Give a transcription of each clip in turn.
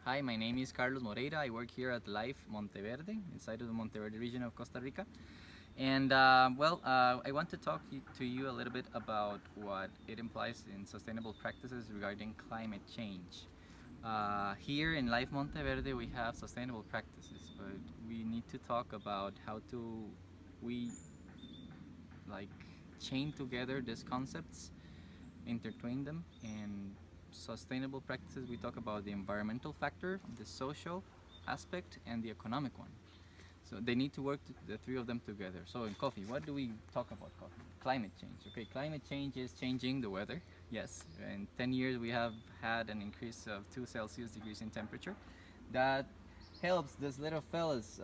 Hi, my name is Carlos Moreira. I work here at Life Monteverde, inside of the Monteverde region of Costa Rica. And I want to talk to you a little bit about what it implies in sustainable practices regarding climate change. Here in Life Monteverde, we have sustainable practices, but we need to talk about how to we like chain together these concepts, intertwine them, and sustainable practices. We talk about the environmental factor, the social aspect, and the economic one. So they need to work the three of them together. So in coffee, what do we talk about coffee? Climate change. Okay, climate change is changing the weather. Yes, in 10 years we have had an increase of 2 Celsius degrees in temperature. That helps these little fellas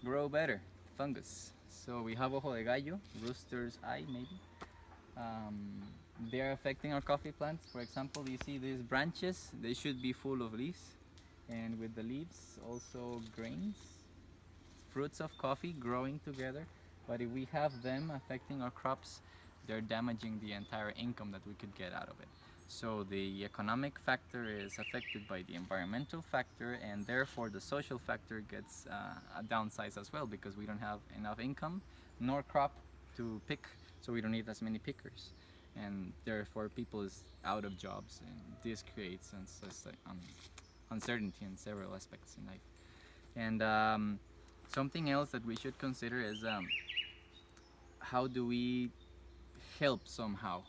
grow better, fungus. So we have ojo de gallo, rooster's eye maybe. Um, they're affecting our coffee plants. For example, you see these branches, they should be full of leaves, and with the leaves also grains, fruits of coffee growing together. But if we have them affecting our crops, they're damaging the entire income that we could get out of it. So the economic factor is affected by the environmental factor, and therefore the social factor gets a downsize as well, because we don't have enough income nor crop to pick, so we don't need as many pickers, and therefore people is out of jobs, and this creates uncertainty in several aspects in life. And something else that we should consider is how do we help somehow.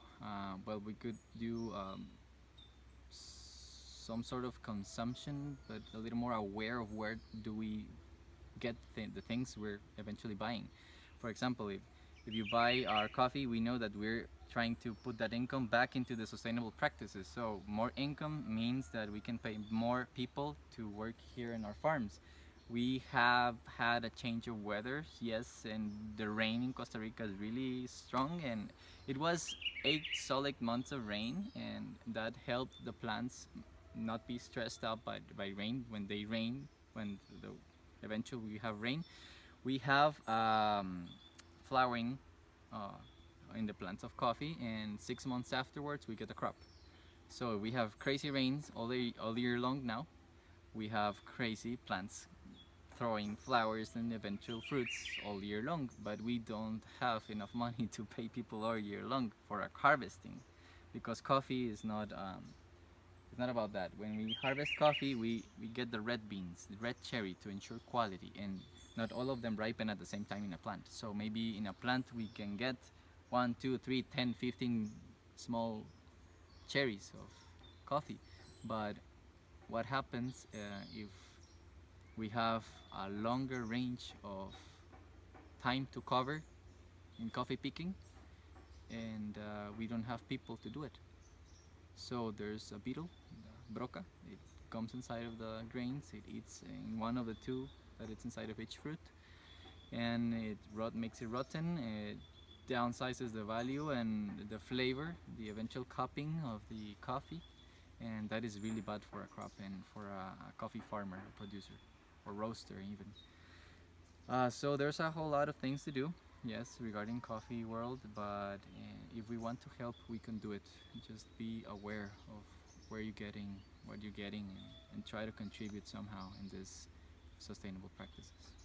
Well, we could do some sort of consumption, but a little more aware of where do we get the things we're eventually buying. For example, if you buy our coffee, we know that we're trying to put that income back into the sustainable practices. So more income means that we can pay more people to work here in our farms. We have had a change of weather, yes, and the rain in Costa Rica is really strong, and it was 8 solid months of rain, and that helped the plants not be stressed out by rain. When they rain, when the eventually we have rain, we have flowering uh, in the plants of coffee, and 6 months afterwards we get a crop. So we have crazy rains all year long now. We have crazy plants throwing flowers and eventual fruits all year long, but we don't have enough money to pay people all year long for our harvesting, because coffee is not it's not about that. When we harvest coffee, we get the red beans, the red cherry, to ensure quality, and not all of them ripen at the same time in a plant. So maybe in a plant we can get 1, 2, 3, 10, 15 small cherries of coffee. But what happens if we have a longer range of time to cover in coffee picking, and we don't have people to do it? So there's a beetle, the broca. It comes inside of the grains. It eats in one of the two that it's inside of each fruit, and makes it rotten. It downsizes the value and the flavor, the eventual cupping of the coffee, and that is really bad for a crop and for a coffee farmer, a producer, or roaster even. So there's a whole lot of things to do, yes, regarding coffee world, but if we want to help, we can do it. Just be aware of where you're getting, what you're getting, and try to contribute somehow in this sustainable practices.